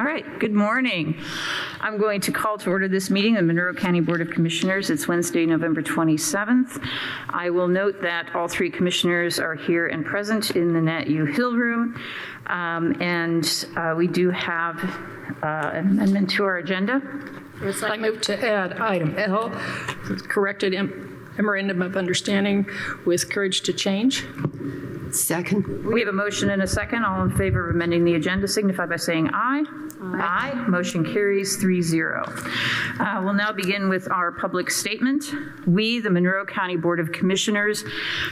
All right, good morning. I'm going to call to order this meeting of the Monroe County Board of Commissioners. It's Wednesday, November 27th. I will note that all three commissioners are here and present in the Nat U Hill room. We do have an amendment to our agenda. I move to add item L, corrected memorandum of understanding with courage to change. Second. We have a motion and a second. All in favor of amending the agenda signify by saying aye. Aye. Motion carries 3-0. We'll now begin with our public statement. We, the Monroe County Board of Commissioners,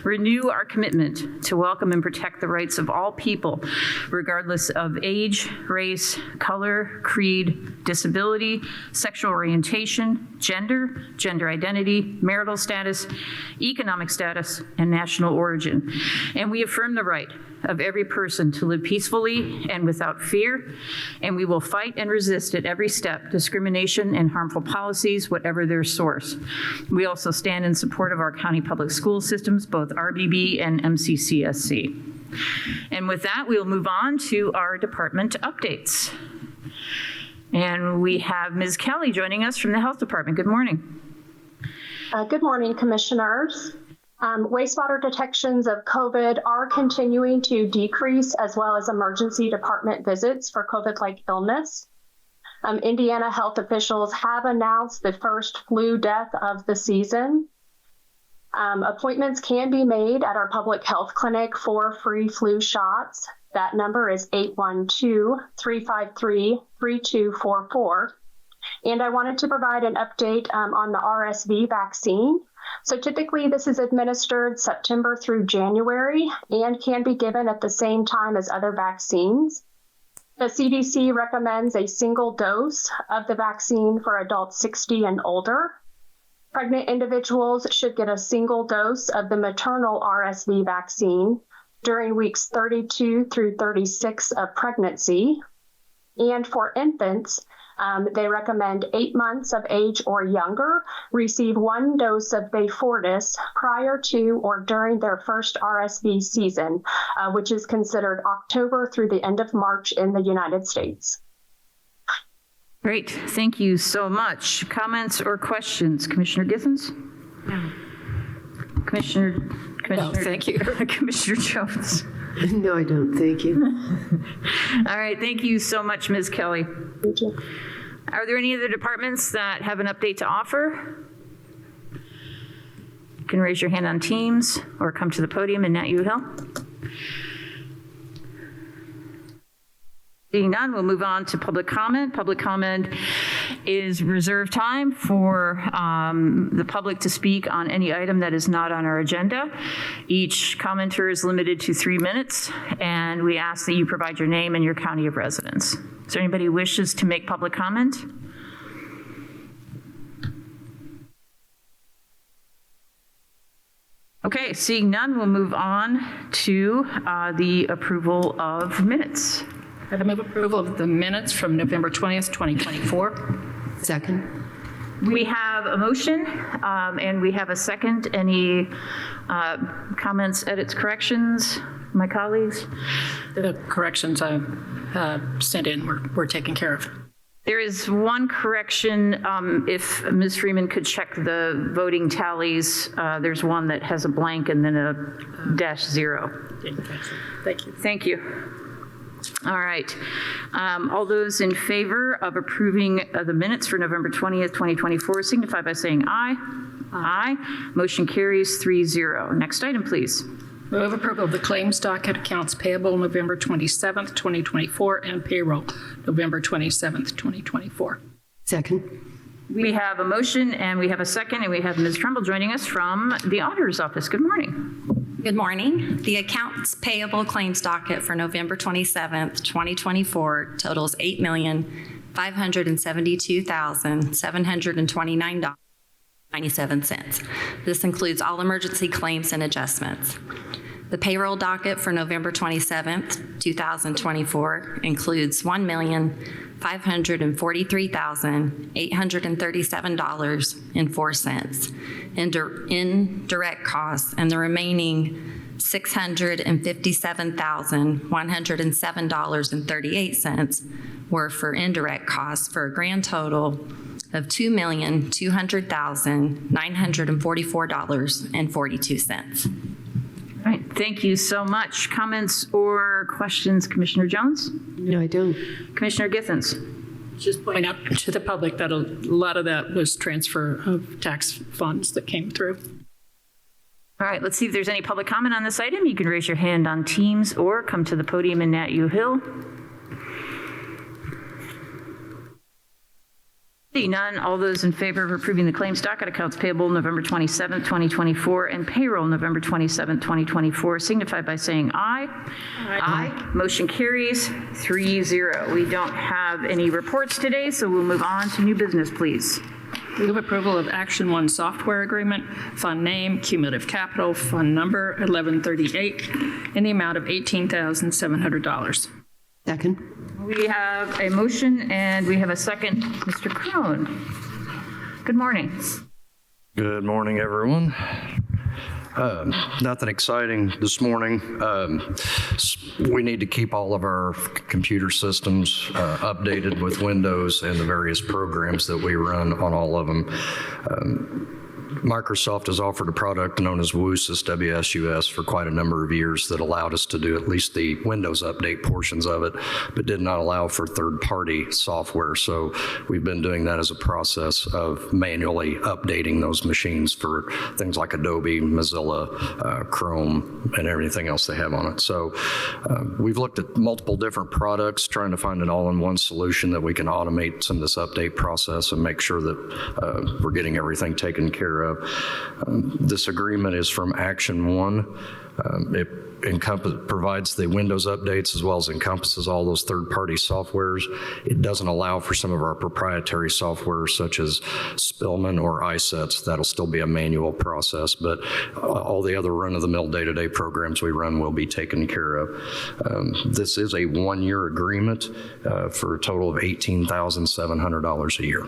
renew our commitment to welcome and protect the rights of all people, regardless of age, race, color, creed, disability, sexual orientation, gender, gender identity, marital status, economic status, and national origin. And we affirm the right of every person to live peacefully and without fear, and we will fight and resist at every step discrimination and harmful policies, whatever their source. We also stand in support of our county public school systems, both RBB and MCCSC. And with that, we'll move on to our department updates. And we have Ms. Kelly joining us from the Health Department. Good morning. Good morning, Commissioners. Wastewater detections of COVID are continuing to decrease, as well as emergency department visits for COVID-like illness. Indiana health officials have announced the first flu death of the season. Appointments can be made at our public health clinic for free flu shots. That number is 812-353-3244. And I wanted to provide an update on the RSV vaccine. So typically this is administered September through January and can be given at the same time as other vaccines. The CDC recommends a single dose of the vaccine for adults 60 and older. Pregnant individuals should get a single dose of the maternal RSV vaccine during weeks 32 through 36 of pregnancy. And for infants, they recommend 8 months of age or younger receive 1 dose of Beyfortus prior to or during their first RSV season, which is considered October through the end of March in the United States. Great, thank you so much. Comments or questions? Commissioner Githens? No. Commissioner, No, thank you. Commissioner Jones? No, I don't. Thank you. All right, thank you so much, Ms. Kelly. Thank you. Are there any other departments that have an update to offer? You can raise your hand on Teams or come to the podium in Nat U Hill. Seeing none, we'll move on to public comment. Public comment is reserved time for the public to speak on any item that is not on our agenda. Each commenter is limited to 3 minutes, and we ask that you provide your name and your county of residence. Is there anybody who wishes to make public comment? Okay, seeing none, we'll move on to the approval of minutes. I move approval of the minutes from November 20th, 2024. Second. We have a motion and we have a second. Any comments, edits, corrections, my colleagues? The corrections I sent in were taken care of. There is one correction. If Ms. Freeman could check the voting tallies, there's one that has a blank and then a -0. Thank you. Thank you. All right. All those in favor of approving the minutes for November 20th, 2024 signify by saying aye. Aye. Motion carries 3-0. Next item, please. Move approval of the claims docket, accounts payable November 27th, 2024, and payroll November 27th, 2024. Second. We have a motion and we have a second, and we have Ms. Trumbull joining us from the Auditor's Office. Good morning. Good morning. The accounts payable claims docket for November 27th, 2024 totals $8,572,729.97. This includes all emergency claims and adjustments. The payroll docket for November 27th, 2024 includes $1,543,837.04 in direct costs, and the remaining $657,107.38 were for indirect costs for a grand total of $2,200,944.42. All right, thank you so much. Comments or questions, Commissioner Jones? No, I don't. Commissioner Githens? Just point out to the public that a lot of that was transfer of tax funds that came through. All right, let's see if there's any public comment on this item. You can raise your hand on Teams or come to the podium in Nat U Hill. Seeing none, all those in favor of approving the claims docket, accounts payable November 27th, 2024, and payroll November 27th, 2024, signify by saying aye. Aye. Motion carries 3-0. We don't have any reports today, so we'll move on to new business, please. Move approval of Action 1 software agreement, fund name, cumulative capital, fund number 1138, in the amount of $18,700. Second. We have a motion and we have a second. Mr. Crone. Good morning. Good morning, everyone. Nothing exciting this morning. We need to keep all of our computer systems updated with Windows and the various programs that we run on all of them. Microsoft has offered a product known as WUSUS, WSUS, for quite a number of years that allowed us to do at least the Windows update portions of it, but did not allow for third-party software. So we've been doing that as a process of manually updating those machines for things like Adobe, Mozilla, Chrome, and everything else they have on it. So we've looked at multiple different products, trying to find an all-in-one solution that we can automate some of this update process and make sure that we're getting everything taken care of. This agreement is from Action 1. It provides the Windows updates as well as encompasses all those third-party softwares. It doesn't allow for some of our proprietary software such as Spillman or iSets. That'll still be a manual process, but all the other run-of-the-mill day-to-day programs we run will be taken care of. This is a one-year agreement for a total of $18,700 a year.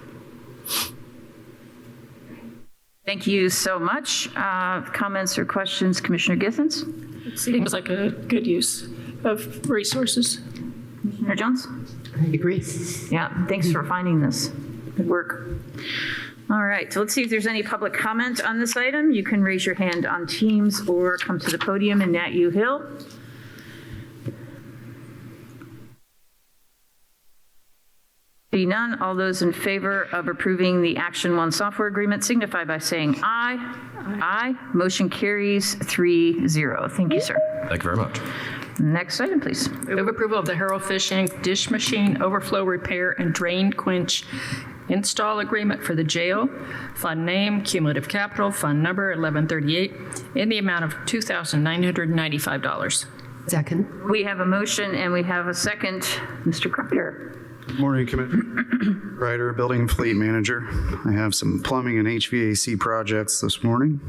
Thank you so much. Comments or questions, Commissioner Githens? It seems like a good use of resources. Commissioner Jones? I agree. Yeah, thanks for finding this. Good work. All right, so let's see if there's any public comment on this item. You can raise your hand on Teams or come to the podium in Nat U Hill. Seeing none, all those in favor of approving the Action 1 software agreement signify by saying aye. Aye. Motion carries 3-0. Thank you, sir. Thank you very much. Next item, please. Move approval of the Harold Fish Inc. dish machine overflow repair and drain quench install agreement for the jail. Fund name, cumulative capital, fund number 1138, in the amount of $2,995. Second. We have a motion and we have a second. Mr. Kreider. Good morning, Commissioner. Ryder, Building and Fleet Manager. I have some plumbing and HVAC projects this morning.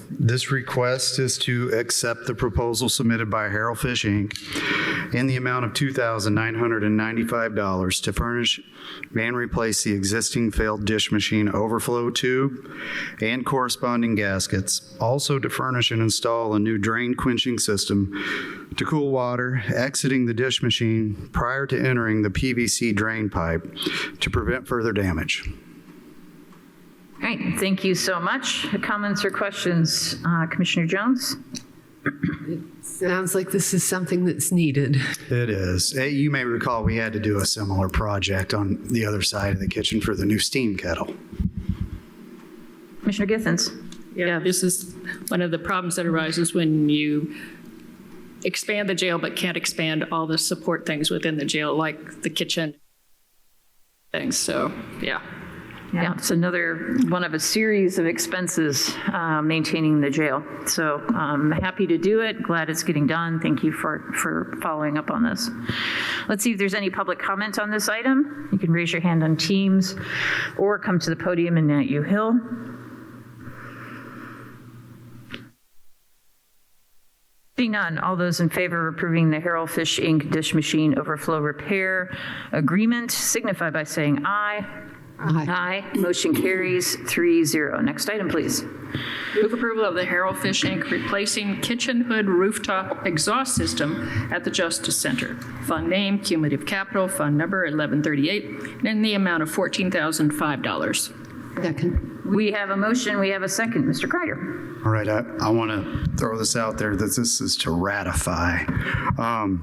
This request is to accept the proposal submitted by Harold Fish Inc. in the amount of $2,995 to furnish and replace the existing failed dish machine overflow tube and corresponding gaskets. Also to furnish and install a new drain quenching system to cool water exiting the dish machine prior to entering the PVC drain pipe to prevent further damage. All right, thank you so much. Comments or questions, Commissioner Jones? Sounds like this is something that's needed. It is. You may recall we had to do a similar project on the other side of the kitchen for the new steam kettle. Commissioner Githens. Yeah, this is one of the problems that arises when you expand the jail but can't expand all the support things within the jail, like the kitchen things. So, yeah. Yeah, it's another one of a series of expenses maintaining the jail. So I'm happy to do it. Glad it's getting done. Thank you for following up on this. Let's see if there's any public comment on this item. You can raise your hand on Teams or come to the podium in Nat U Hill. Seeing none, all those in favor of approving the Harold Fish Inc. dish machine overflow repair agreement signify by saying aye. Aye. Motion carries 3-0. Next item, please. Move approval of the Harold Fish Inc. replacing kitchen hood rooftop exhaust system at the Justice Center. Fund name, cumulative capital, fund number 1138, in the amount of $14,005. Second. We have a motion, we have a second. Mr. Kreider. All right, I want to throw this out there that this is to ratify.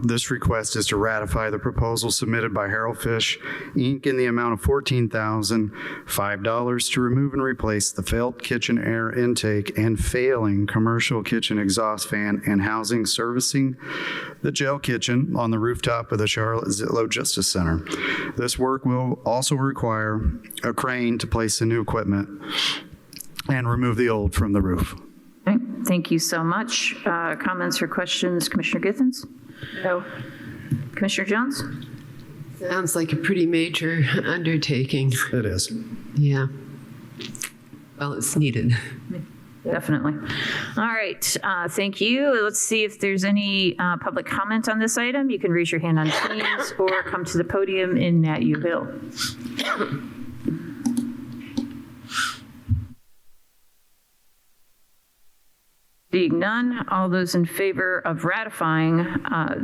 This request is to ratify the proposal submitted by Harold Fish, Inc. in the amount of $14,005 to remove and replace the failed kitchen air intake and failing commercial kitchen exhaust fan and housing servicing the jail kitchen on the rooftop of the Charlotte Zitlow Justice Center. This work will also require a crane to place the new equipment and remove the old from the roof. Okay, thank you so much. Comments or questions, Commissioner Githens? No. Commissioner Jones? Sounds like a pretty major undertaking. It is. Yeah. Well, it's needed. Definitely. All right, thank you. Let's see if there's any public comment on this item. You can raise your hand on Teams or come to the podium in Nat U Hill. Seeing none, all those in favor of ratifying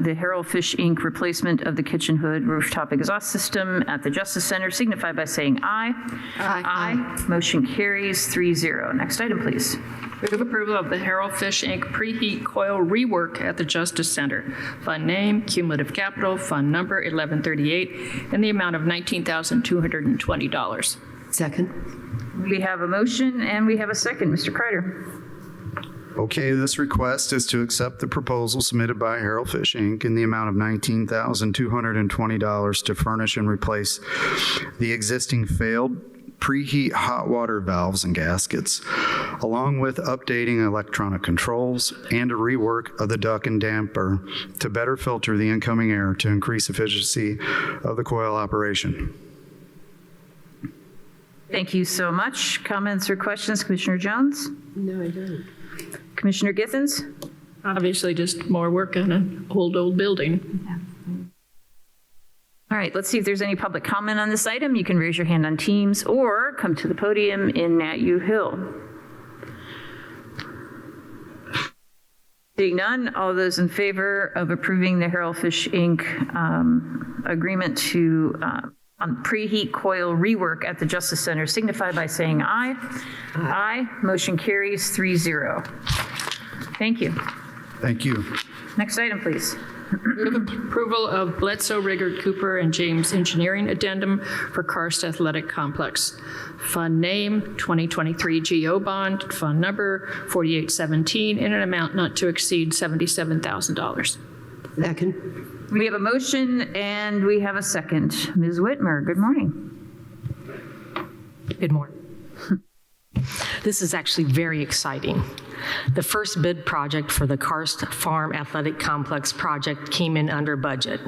the Harold Fish Inc. replacement of the kitchen hood rooftop exhaust system at the Justice Center signify by saying aye. Aye. Motion carries 3-0. Next item, please. Move approval of the Harold Fish Inc. preheat coil rework at the Justice Center. Fund name, cumulative capital, fund number 1138, in the amount of $19,220. Second. We have a motion and we have a second. Mr. Kreider. Okay, this request is to accept the proposal submitted by Harold Fish Inc. in the amount of $19,220 to furnish and replace the existing failed preheat hot water valves and gaskets, along with updating electronic controls and a rework of the duct and damper to better filter the incoming air to increase efficiency of the coil operation. Thank you so much. Comments or questions, Commissioner Jones? No, I don't. Commissioner Githens? Obviously, just more work on an old building. All right, let's see if there's any public comment on this item. You can raise your hand on Teams or come to the podium in Nat U Hill. Seeing none, all those in favor of approving the Harold Fish Inc. Agreement to on preheat coil rework at the Justice Center signify by saying aye. Aye. Motion carries 3-0. Thank you. Thank you. Next item, please. Move approval of Bledsoe, Riggert, Cooper, and James Engineering Addendum for Karst Athletic Complex. Fund name, 2023 GO Bond, fund number 4817, in an amount not to exceed $77,000. Second. We have a motion and we have a second. Ms. Whitmer, good morning. Good morning. This is actually very exciting. The first bid project for the Karst Farm Athletic Complex project came in under budget.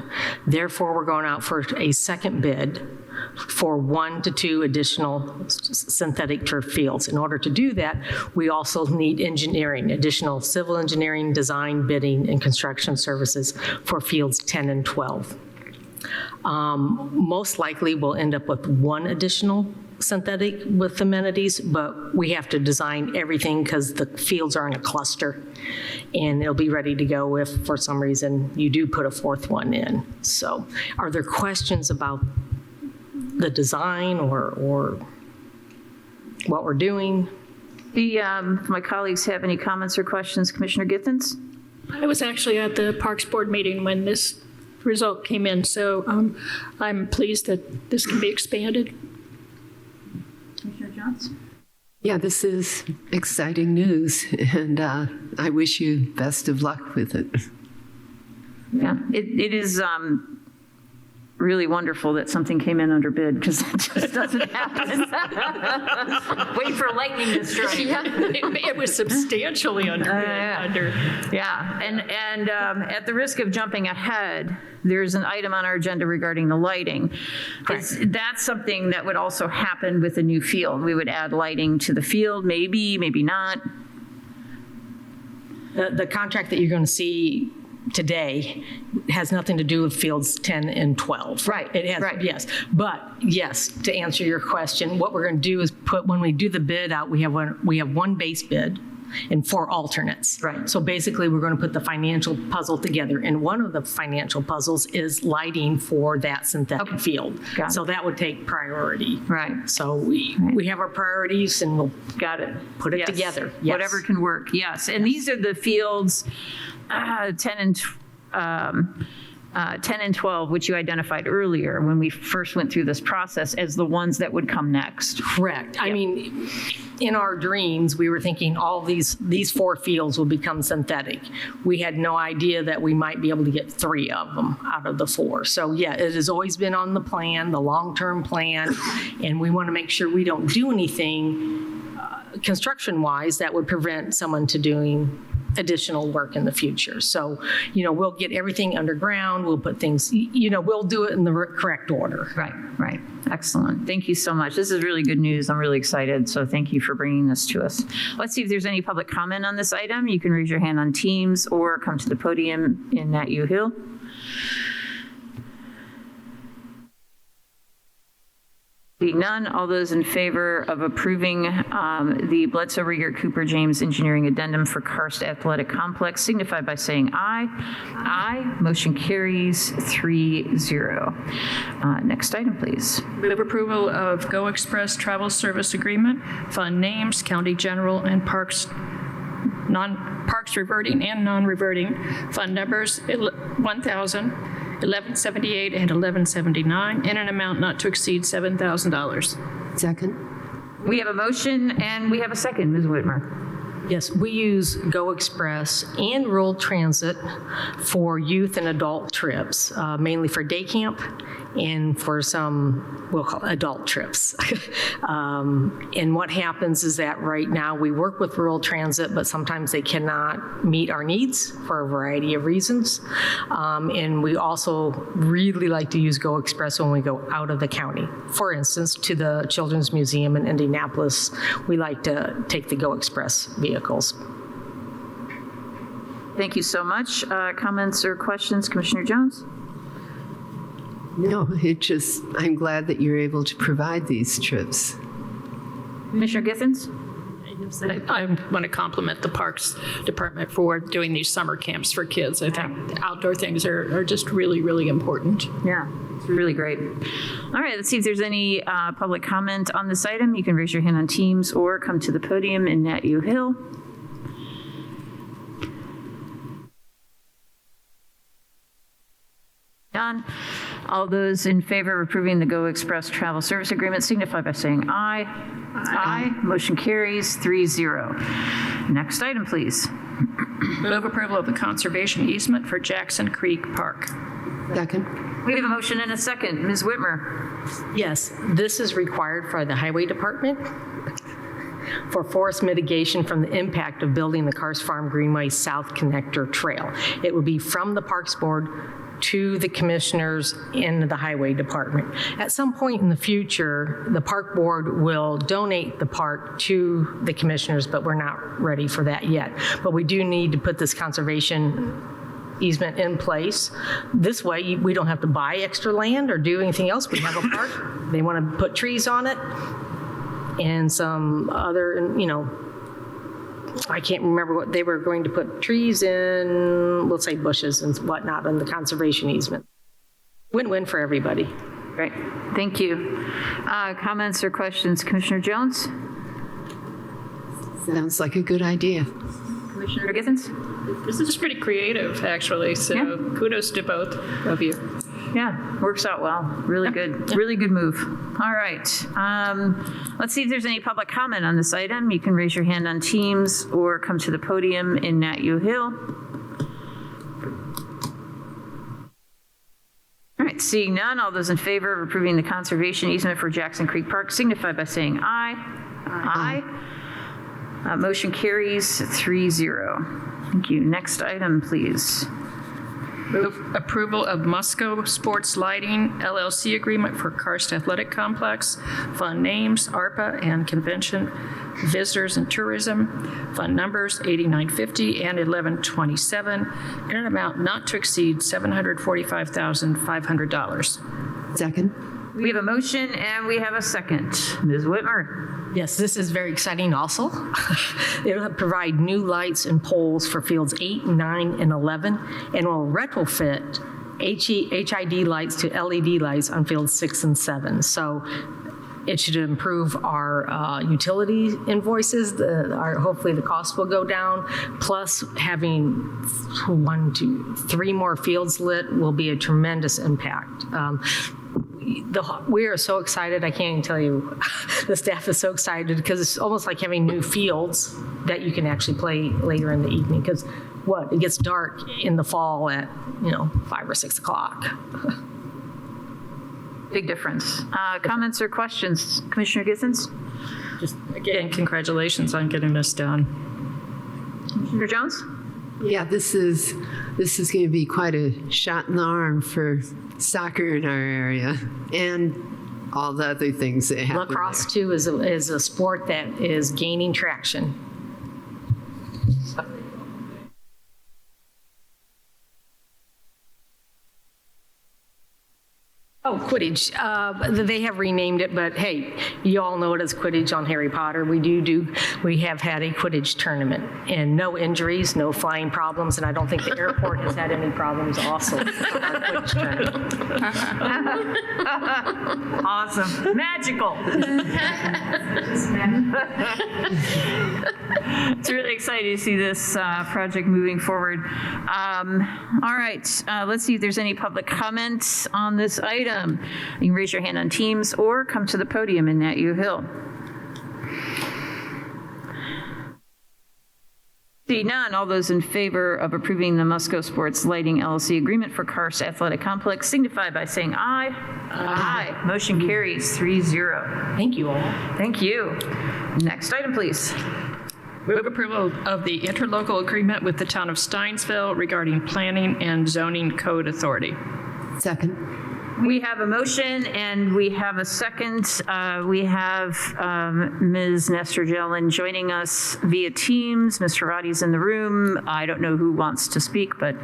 Therefore, we're going out for a second bid for 1 to 2 additional synthetic turf fields. In order to do that, we also need engineering, additional civil engineering, design, bidding, and construction services for fields 10 and 12. Most likely, we'll end up with 1 additional synthetic with amenities, but we have to design everything because the fields are in a cluster, and it'll be ready to go if for some reason you do put a 4th one in. So are there questions about the design or what we're doing? If my colleagues have any comments or questions, Commissioner Githens? I was actually at the Parks Board meeting when this result came in, so I'm pleased that this can be expanded. Commissioner Jones? Yeah, this is exciting news, and I wish you best of luck with it. Yeah, it is really wonderful that something came in under bid because that just doesn't happen. Wait for lightning to strike. It was substantially under bid. Yeah, and at the risk of jumping ahead, there's an item on our agenda regarding the lighting. That's something that would also happen with a new field. We would add lighting to the field, maybe not. The contract that you're going to see today has nothing to do with fields 10 and 12. Right, It has, right. yes. But yes, to answer your question, what we're going to do is when we do the bid out, we have one base bid and 4 alternates. Right. So basically, we're going to put the financial puzzle together. And one of the financial puzzles is lighting for that synthetic field. Got it. So that would take priority. Right. So we have our priorities and we'll Got it. put it Yes. together. Yes. Whatever can work, yes. And these are the fields 10 and 12, which you identified earlier when we first went through this process as the ones that would come next. Correct. I mean, in our dreams, we were thinking all these 4 fields will become synthetic. We had no idea that we might be able to get 3 of them out of the 4. So yeah, it has always been on the plan, the long-term plan, and we want to make sure we don't do anything construction-wise that would prevent someone to doing additional work in the future. So, we'll get everything underground, we'll put things, we'll do it in the correct order. Right. Excellent. Thank you so much. This is really good news. I'm really excited. So thank you for bringing this to us. Let's see if there's any public comment on this item. You can raise your hand on Teams or come to the podium in Nat U Hill. Seeing none, all those in favor of approving the Bledsoe Riegert Cooper James Engineering Addendum for Karst Athletic Complex signify by saying aye. Aye. Motion carries 3-0. Next item, please. Move approval of Go Express Travel Service Agreement, Fund Names, County General, and Parks reverting and non-reverting, Fund Numbers 1,000, 1178 and 1179, in an amount not to exceed $7,000. Second? We have a motion and we have a second, Ms. Whitmer. Yes, we use Go Express and Rural Transit for youth and adult trips, mainly for day camp and for some, we'll call it adult trips. And what happens is that right now we work with Rural Transit, but sometimes they cannot meet our needs for a variety of reasons. And we also really like to use Go Express when we go out of the county. For instance, to the Children's Museum in Indianapolis, we like to take the Go Express vehicles. Thank you so much. Comments or questions, Commissioner Jones? No, I'm glad that you're able to provide these trips. Commissioner Githens? I want to compliment the Parks Department for doing these summer camps for kids. I think the outdoor things are just really, really important. Yeah, it's really great. All right, let's see if there's any public comment on this item. You can raise your hand on Teams or come to the podium in Nat U Hill. Done. All those in favor of approving the Go Express Travel Service Agreement signify by saying aye. Aye. Motion carries 3-0. Next item, please. Move approval of the conservation easement for Jackson Creek Park. Second? We have a motion and a second. Ms. Whitmer. Yes, this is required for the Highway Department for forest mitigation from the impact of building the Karst Farm Greenway South Connector Trail. It would be from the Parks Board to the commissioners in the Highway Department. At some point in the future, the Park Board will donate the park to the commissioners, but we're not ready for that yet. But we do need to put this conservation easement in place. This way, we don't have to buy extra land or do anything else. We have a park. They want to put trees on it and some other, I can't remember what they were going to put trees in, we'll say bushes and whatnot on the conservation easement. Win-win for everybody. Great. Thank you. Comments or questions? Commissioner Jones? Sounds like a good idea. Commissioner Githens? This is pretty creative, actually, so kudos to both of you. Yeah, works out well. Really good. Really good move. All right. Let's see if there's any public comment on this item. You can raise your hand on Teams or come to the podium in Nat U Hill. All right, seeing none, all those in favor of approving the conservation easement for Jackson Creek Park signify by saying aye. Aye. Motion carries 3-0. Thank you. Next item, please. Move approval of Musco Sports Lighting LLC agreement for Karst Athletic Complex. Fund names, ARPA and Convention Visitors and Tourism. Fund numbers 8950 and 1127 in an amount not to exceed $745,500. Second. We have a motion and we have a second. Ms. Whitmer. Yes, this is very exciting also. It'll provide new lights and poles for fields 8, 9, and 11, and will retrofit HID lights to LED lights on fields 6 and 7. So it should improve our utility invoices. Hopefully the cost will go down. Plus having 1, 2, 3 more fields lit will be a tremendous impact. We are so excited, I can't even tell you. The staff is so excited because it's almost like having new fields that you can actually play later in the evening because it gets dark in the fall at 5 or 6 o'clock. Big difference. Comments or questions? Commissioner Githens? Just again, congratulations on getting this done. Commissioner Jones? Yeah, this is going to be quite a shot in the arm for soccer in our area and all the other things that happen. Lacrosse too is a sport that is gaining traction. Oh, Quidditch. They have renamed it, but hey, you all know it as Quidditch on Harry Potter. We have had a Quidditch tournament and no injuries, no flying problems, and I don't think the airport has had any problems also with our Quidditch tournament. Awesome. Magical. It's really exciting to see this project moving forward. All right, let's see if there's any public comments on this item. You can raise your hand on Teams or come to the podium in Nat U Hill. See none, all those in favor of approving the Musco Sports Lighting LLC agreement for Karst Athletic Complex signify by saying aye. Aye. Motion carries 3-0. Thank you all. Thank you. Next item, please. Move approval of the interlocal agreement with the town of Steinsville regarding planning and zoning code authority. Second. We have a motion and we have a second. We have Ms. Nestor Jelen joining us via Teams. Mr. Roddy's in the room. I don't know who wants to speak, but.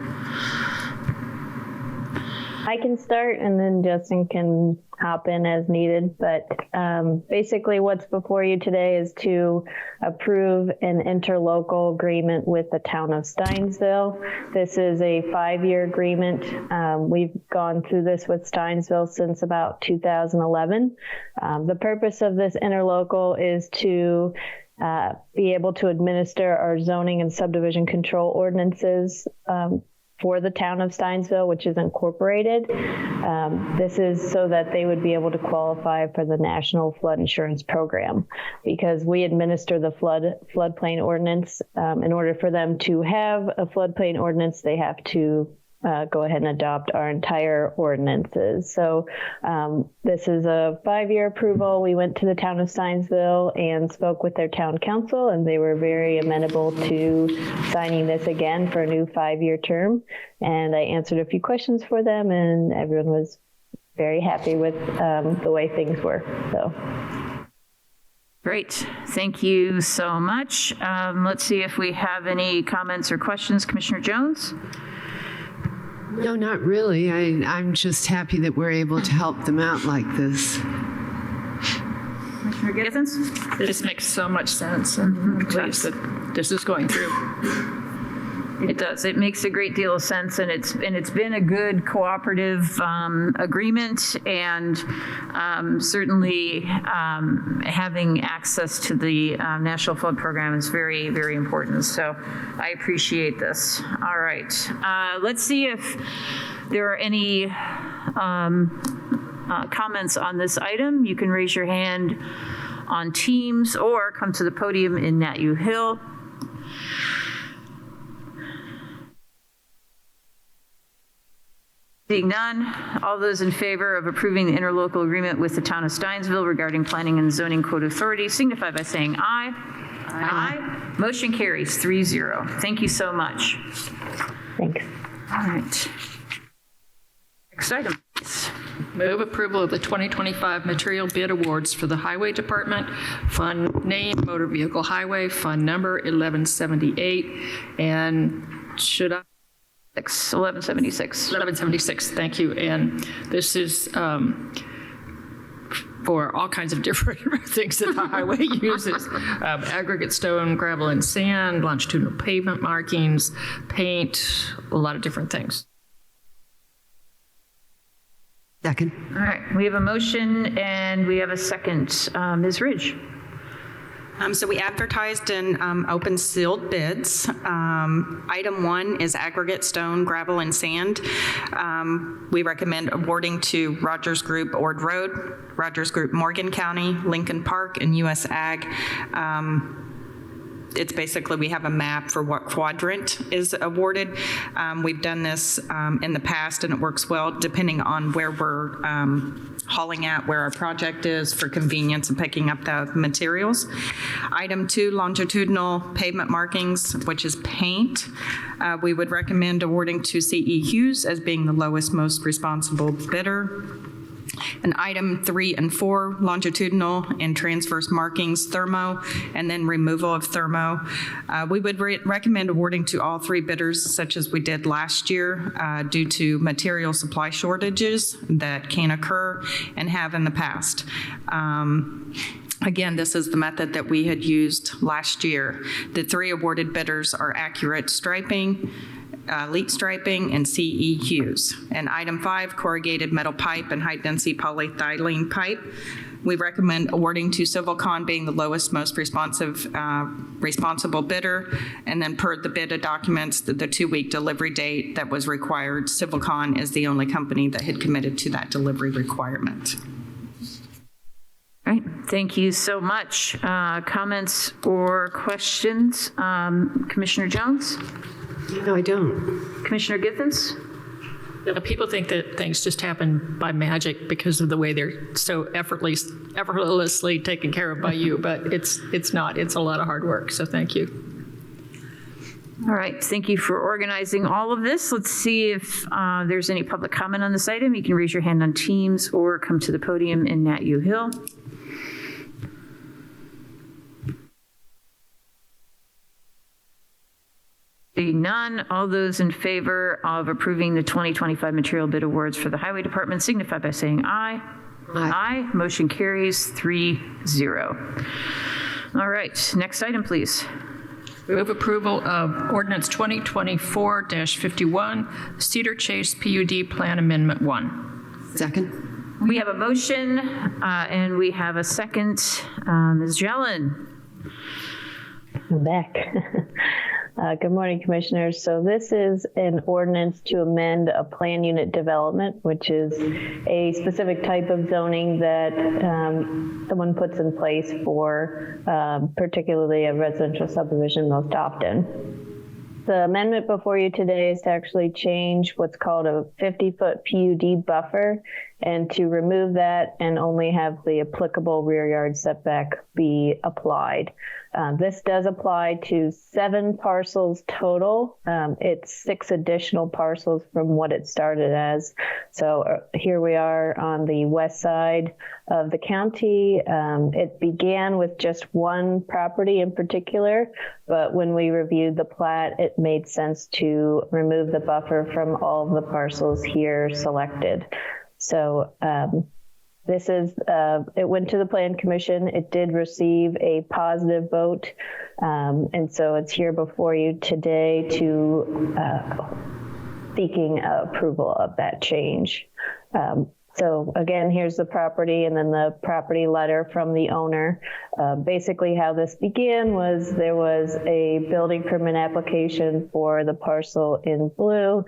I can start and then Justin can hop in as needed. But basically what's before you today is to approve an interlocal agreement with the town of Steinsville. This is a 5-year agreement. We've gone through this with Steinsville since about 2011. The purpose of this interlocal is to be able to administer our zoning and subdivision control ordinances for the town of Steinsville, which is incorporated. This is so that they would be able to qualify for the National Flood Insurance Program, because we administer the floodplain ordinance. In order for them to have a floodplain ordinance, they have to go ahead and adopt our entire ordinances. So this is a 5-year approval. We went to the town of Steinsville and spoke with their town council, and they were very amenable to signing this again for a new 5-year term. And I answered a few questions for them, and everyone was very happy with the way things were. So. Great. Thank you so much. Let's see if we have any comments or questions. Commissioner Jones? No, not really. I'm just happy that we're able to help them out like this. Commissioner Githens? This makes so much sense. I'm pleased that this is going through. It does. It makes a great deal of sense, and it's been a good cooperative agreement, and certainly having access to the National Flood Program is very, very important. So I appreciate this. All right. Let's see if there are any comments on this item. You can raise your hand on Teams or come to the podium in Nat U Hill. Seeing none, all those in favor of approving the interlocal agreement with the town of Steinsville regarding planning and zoning code authority signify by saying aye. Aye. Motion carries 3-0. Thank you so much. Thanks. All right. Next item, please. Move approval of the 2025 material bid awards for the Highway Department, Fund Name Motor Vehicle Highway, Fund Number 1178, and should I? 1176. 1176, thank you. And this is for all kinds of different things that the highway uses. Aggregate stone, gravel, and sand, longitudinal pavement markings, paint, a lot of different things. Second. All right, we have a motion and we have a second. Ms. Ridge. So we advertised in open sealed bids. Item 1 is aggregate stone, gravel, and sand. We recommend awarding to Rogers Group Ord Road, Rogers Group Morgan County, Lincoln Park, and U.S. Ag. It's basically, we have a map for what quadrant is awarded. We've done this in the past, and it works well depending on where we're hauling at, where our project is, for convenience of picking up the materials. Item 2, longitudinal pavement markings, which is paint. We would recommend awarding to C.E. Hughes as being the lowest, most responsible bidder. And item 3 and 4, longitudinal and transverse markings, thermo, and then removal of thermo. We would recommend awarding to all 3 bidders, such as we did last year, due to material supply shortages that can occur and have in the past. Again, this is the method that we had used last year. The 3 awarded bidders are Accurate Striping, Elite Striping, and C.E. Hughes. And item 5, corrugated metal pipe and high-density polyethylene pipe. We recommend awarding to Civilcon being the lowest, most responsible bidder. And then per the bid documents, the 2-week delivery date that was required, Civilcon is the only company that had committed to that delivery requirement. All right, thank you so much. Comments or questions? Commissioner Jones? No, I don't. Commissioner Githens? People think that things just happen by magic because of the way they're so effortlessly taken care of by you, but it's not. It's a lot of hard work, so thank you. All right, thank you for organizing all of this. Let's see if there's any public comment on this item. You can raise your hand on Teams or come to the podium in Nat U Hill. Seeing none, all those in favor of approving the 2025 material bid awards for the Highway Department signify by saying aye. Aye. Motion carries 3-0. All right, next item, please. Move approval of ordinance 2024-51, Cedar Chase PUD Plan Amendment 1. Second. We have a motion and we have a second. Ms. Jelen. I'm back. Good morning, Commissioners. So this is an ordinance to amend a plan unit development, which is a specific type of zoning that someone puts in place for particularly a residential subdivision most often. The amendment before you today is to actually change what's called a 50-foot PUD buffer and to remove that and only have the applicable rear yard setback be applied. This does apply to 7 parcels total. It's 6 additional parcels from what it started as. So here we are on the west side of the county. It began with just 1 property in particular, but when we reviewed the plat, it made sense to remove the buffer from all of the parcels here selected. So this is, it went to the Plan Commission. It did receive a positive vote. And so it's here before you today to seeking approval of that change. So again, here's the property and then the property letter from the owner. Basically how this began was there was a building permit application for the parcel in blue.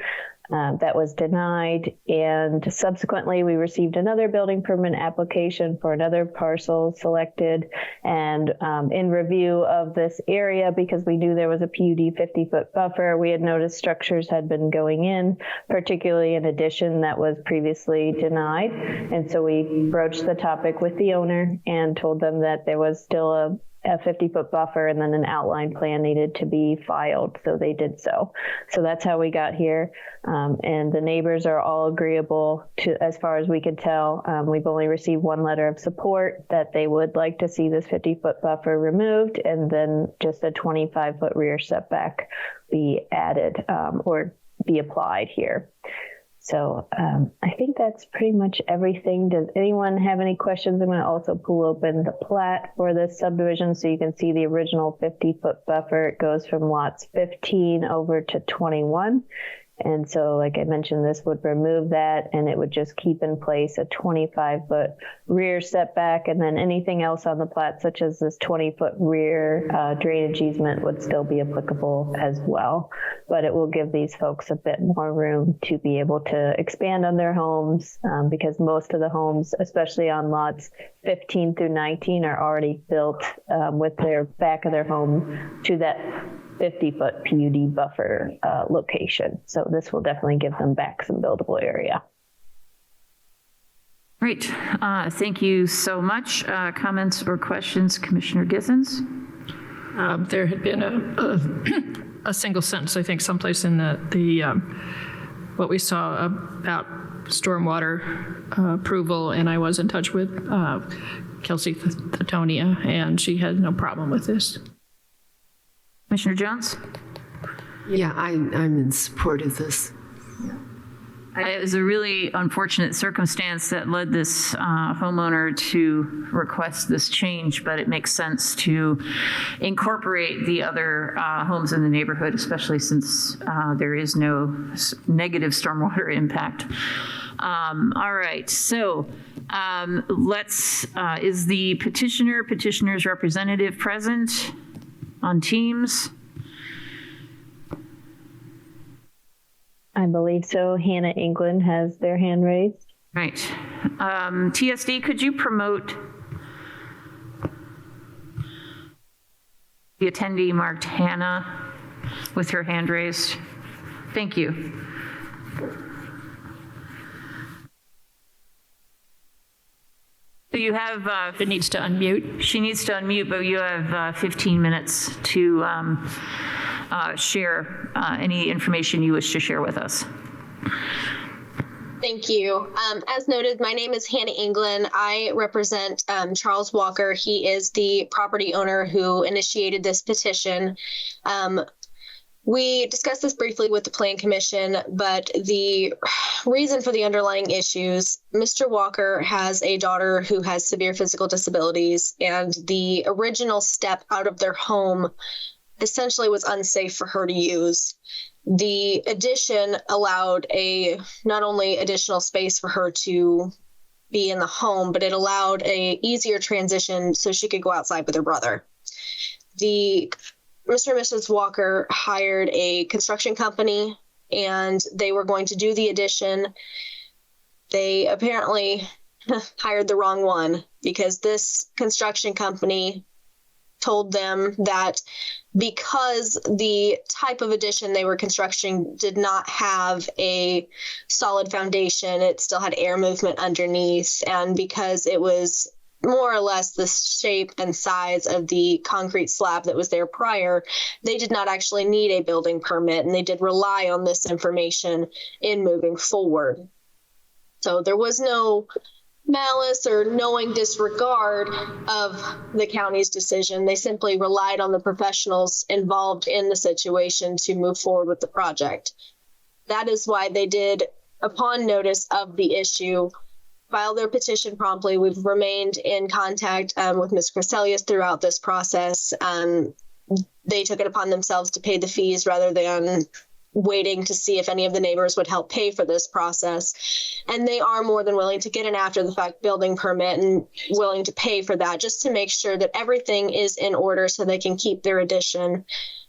That was denied, and subsequently we received another building permit application for another parcel selected, and in review of this area, because we knew there was a PUD 50-foot buffer, we had noticed structures had been going in, particularly an addition that was previously denied, and so we broached the topic with the owner and told them that there was still a 50-foot buffer, and then an outline plan needed to be filed. So they did so. So that's how we got here. And the neighbors are all agreeable to, as far as we could tell. We've only received one letter of support that they would like to see this 50-foot buffer removed, and then just a 25-foot rear setback be added or be applied here. So I think that's pretty much everything. Does anyone have any questions? I'm going to also pull open the plat for this subdivision so you can see the original 50-foot buffer. It goes from lots 15 over to 21. And so, like I mentioned, this would remove that, and it would just keep in place a 25-foot rear setback, and then anything else on the plat, such as this 20-foot rear drainage easement, would still be applicable as well. But it will give these folks a bit more room to be able to expand on their homes, because most of the homes, especially on lots 15 through 19, are already built with their back of their home to that 50-foot PUD buffer location. So this will definitely give them back some buildable area. Great. Thank you so much. Comments or questions, Commissioner Githens? There had been a single sentence, I think, someplace in the what we saw about stormwater approval, and I was in touch with Kelsey Thatonia, and she had no problem with this. Commissioner Jones? Yeah, I'm in support of this. It was a really unfortunate circumstance that led this homeowner to request this change, but it makes sense to incorporate the other homes in the neighborhood, especially since there is no negative stormwater impact. All right, so is the petitioner's representative present on Teams? I believe so. Hannah England has their hand raised. Right. TSD, could you promote the attendee marked Hannah with her hand raised? Thank you. So you have... It needs to unmute. She needs to unmute, but you have 15 minutes to share any information you wish to share with us. Thank you. As noted, my name is Hannah England. I represent Charles Walker. He is the property owner who initiated this petition. We discussed this briefly with the Plan Commission, but the reason for the underlying issues, Mr. Walker has a daughter who has severe physical disabilities, and the original step out of their home essentially was unsafe for her to use. The addition allowed not only additional space for her to be in the home, but it allowed a easier transition so she could go outside with her brother. Mr. and Mrs. Walker hired a construction company, and they were going to do the addition. They apparently hired the wrong one, because this construction company told them that because the type of addition they were constructing did not have a solid foundation, it still had air movement underneath, and because it was more or less the shape and size of the concrete slab that was there prior, they did not actually need a building permit, and they did rely on this information in moving forward. So there was no malice or knowing disregard of the county's decision. They simply relied on the professionals involved in the situation to move forward with the project. That is why they did, upon notice of the issue, file their petition promptly. We've remained in contact with Ms. Creselius throughout this process. They took it upon themselves to pay the fees rather than waiting to see if any of the neighbors would help pay for this process. And they are more than willing to get an after the fact building permit and willing to pay for that, just to make sure that everything is in order so they can keep their addition.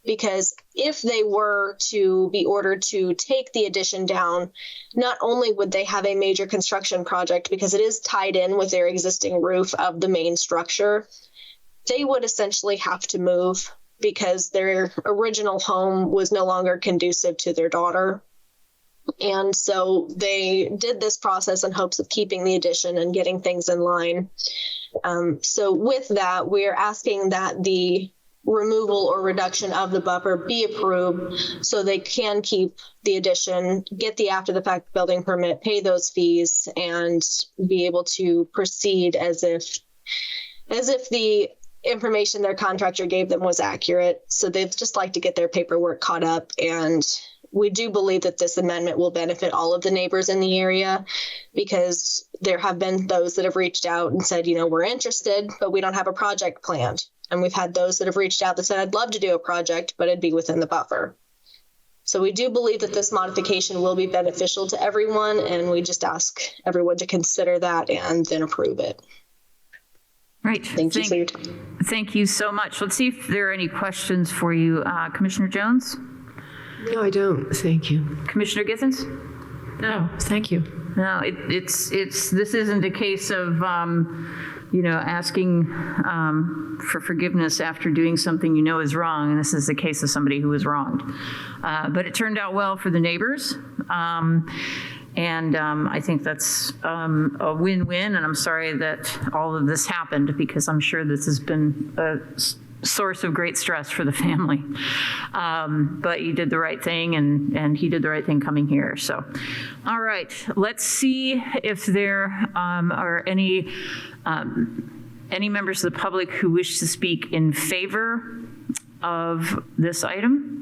Because if they were to be ordered to take the addition down, not only would they have a major construction project because it is tied in with their existing roof of the main structure, they would essentially have to move because their original home was no longer conducive to their daughter. And so they did this process in hopes of keeping the addition and getting things in line. So with that, we're asking that the removal or reduction of the buffer be approved so they can keep the addition, get the after the fact building permit, pay those fees, and be able to proceed as if the information their contractor gave them was accurate. So they'd just like to get their paperwork caught up. And we do believe that this amendment will benefit all of the neighbors in the area, because there have been those that have reached out and said, we're interested, but we don't have a project planned. And we've had those that have reached out that said, I'd love to do a project, but it'd be within the buffer. So we do believe that this modification will be beneficial to everyone, and we just ask everyone to consider that and then approve it. Right. Thank you for your time. Thank you so much. Let's see if there are any questions for you. Commissioner Jones? No, I don't. Thank you. Commissioner Githens? No, thank you. No, this isn't a case of, asking for forgiveness after doing something is wrong, and this is the case of somebody who was wronged. But it turned out well for the neighbors, and I think that's a win-win, and I'm sorry that all of this happened, because I'm sure this has been a source of great stress for the family. But you did the right thing, and he did the right thing coming here. So, all right, let's see if there are any members of the public who wish to speak in favor of this item.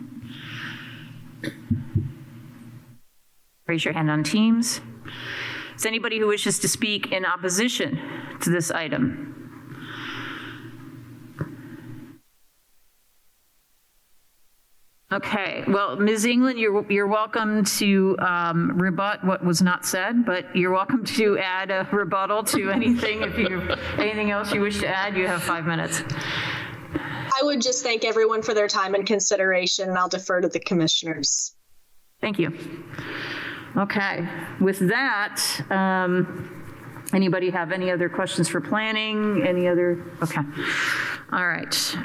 Raise your hand on Teams. Is anybody who wishes to speak in opposition to this item? Okay, well, Ms. England, you're welcome to rebut what was not said, but you're welcome to add a rebuttal to anything. If you anything else you wish to add, you have 5 minutes. I would just thank everyone for their time and consideration, and I'll defer to the commissioners. Thank you. Okay, with that, anybody have any other questions for planning? Any other? Okay. All right.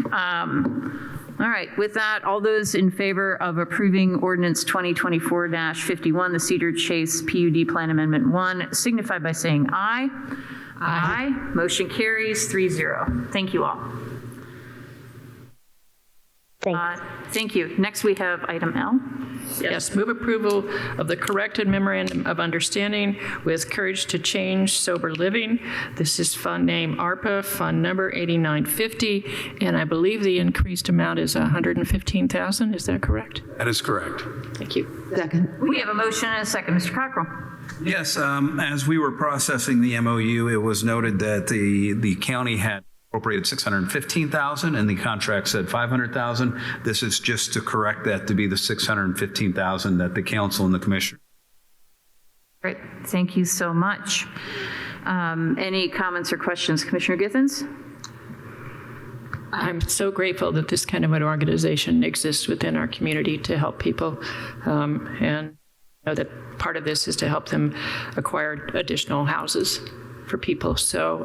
All right, with that, all those in favor of approving ordinance 2024-51, the Cedar Chase PUD Plan Amendment 1, signify by saying aye. Aye. Motion carries 3-0. Thank you all. Thank you. Next, we have item L. Yes, move approval of the corrected memorandum of understanding with Courage to Change Sober Living. This is fund name ARPA, fund number 8950, and I believe the increased amount is $115,000. Is that correct? That is correct. Thank you. Second. We have a motion and a second. Mr. Cockrell. Yes, as we were processing the MOU, it was noted that the county had appropriated $615,000 and the contract said $500,000. This is just to correct that to be the $615,000 that the council and the commissioner. Great. Thank you so much. Any comments or questions? Commissioner Githens? I'm so grateful that this kind of an organization exists within our community to help people, and know that part of this is to help them acquire additional houses for people. So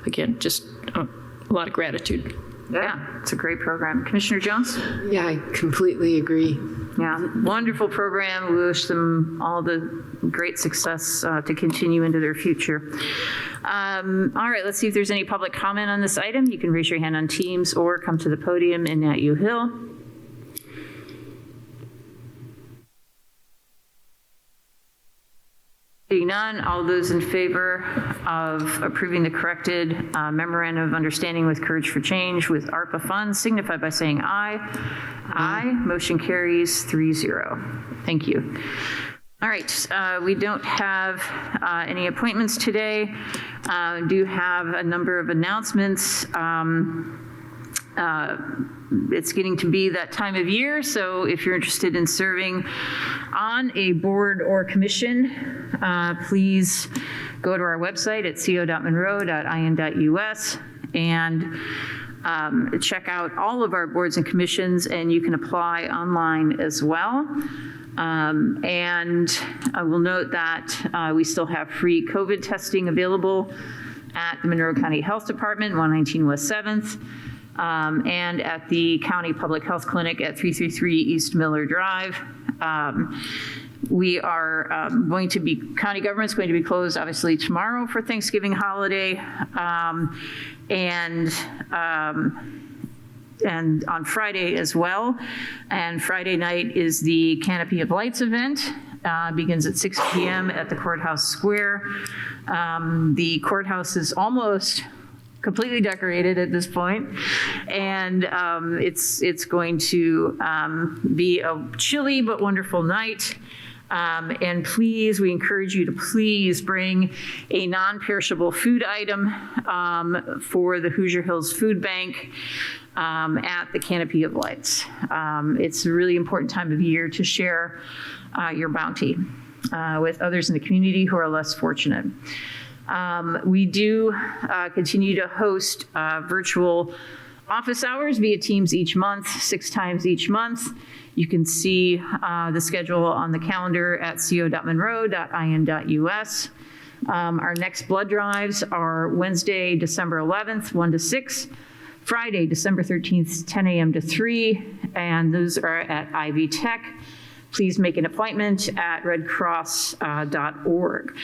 again, just a lot of gratitude. Yeah, it's a great program. Commissioner Jones? Yeah, I completely agree. Yeah, wonderful program. We wish them all the great success to continue into their future. All right, let's see if there's any public comment on this item. You can raise your hand on Teams or come to the podium in Nat U Hill. Seeing none, all those in favor of approving the corrected memorandum of understanding with Courage for Change with ARPA funds signify by saying aye. Aye. Motion carries 3-0. Thank you. All right, we don't have any appointments today. Do have a number of announcements. It's getting to be that time of year, so if you're interested in serving on a board or commission, please go to our website at co.monroe.in.us and check out all of our boards and commissions, and you can apply online as well. And I will note that we still have free COVID testing available at the Monroe County Health Department, 119 West 7th. And at the County Public Health Clinic at 333 East Miller Drive. We are county government's going to be closed obviously tomorrow for Thanksgiving holiday. And on Friday as well. And Friday night is the Canopy of Lights event. Begins at 6 p.m. at the Courthouse Square. The courthouse is almost completely decorated at this point, and it's going to be a chilly but wonderful night. And please, we encourage you to please bring a non-perishable food item for the Hoosier Hills Food Bank at the Canopy of Lights. It's a really important time of year to share your bounty with others in the community who are less fortunate. We do continue to host virtual office hours via Teams each month, 6 times each month. You can see the schedule on the calendar at co.monroe.in.us. Our next blood drives are Wednesday, December 11th, 1 to 6, Friday, December 13th, 10 a.m. to 3, and those are at Ivy Tech. Please make an appointment at redcross.org.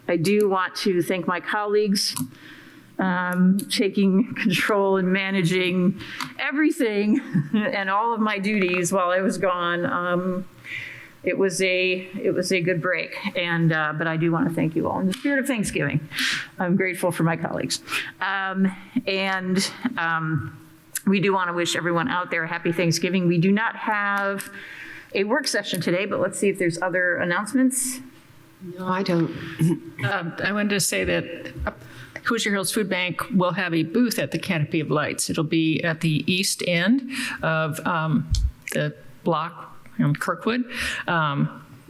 I do want to thank my colleagues taking control and managing everything and all of my duties while I was gone. It was a good break, but I do want to thank you all in the spirit of Thanksgiving. I'm grateful for my colleagues, we do want to wish everyone out there a happy Thanksgiving. We do not have a work session today, but let's see if there's other announcements. No, I don't. I wanted to say that Hoosier Hills Food Bank will have a booth at the Canopy of Lights. It'll be at the east end of the block on Kirkwood.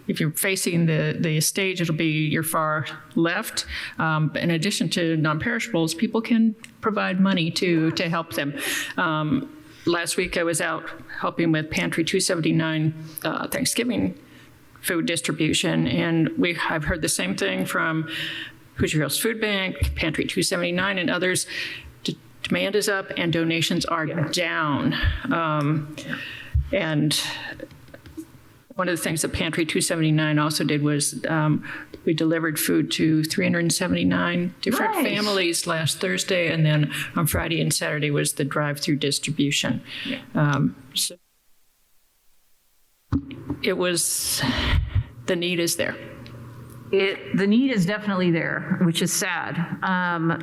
If you're facing the stage, it'll be your far left. In addition to non-perishables, people can provide money to help them. Last week I was out helping with Pantry 279 Thanksgiving food distribution, and I've heard the same thing from Hoosier Hills Food Bank, Pantry 279, and others. Demand is up and donations are down. And one of the things that Pantry 279 also did was we delivered food to 379 different families last Thursday, and then on Friday and Saturday was the drive-through distribution. So it was, the need is there. The need is definitely there, which is sad.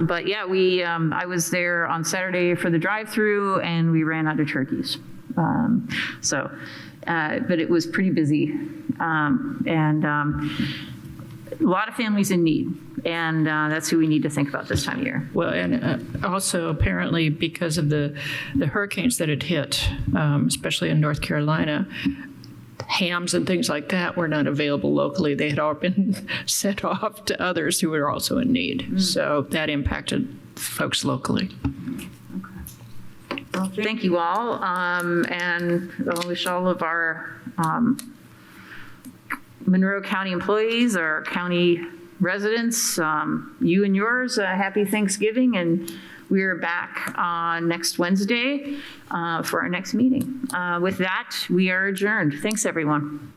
But yeah, I was there on Saturday for the drive-through, and we ran out of turkeys. But it was pretty busy, and a lot of families in need, and that's who we need to think about this time of year. Well, and also apparently because of the hurricanes that had hit, especially in North Carolina, hams and things like that were not available locally. They had all been sent off to others who were also in need. So that impacted folks locally. Well, thank you all, and I wish all of our Monroe County employees, our county residents, you and yours, a happy Thanksgiving, and we are back next Wednesday for our next meeting. With that, we are adjourned. Thanks, everyone.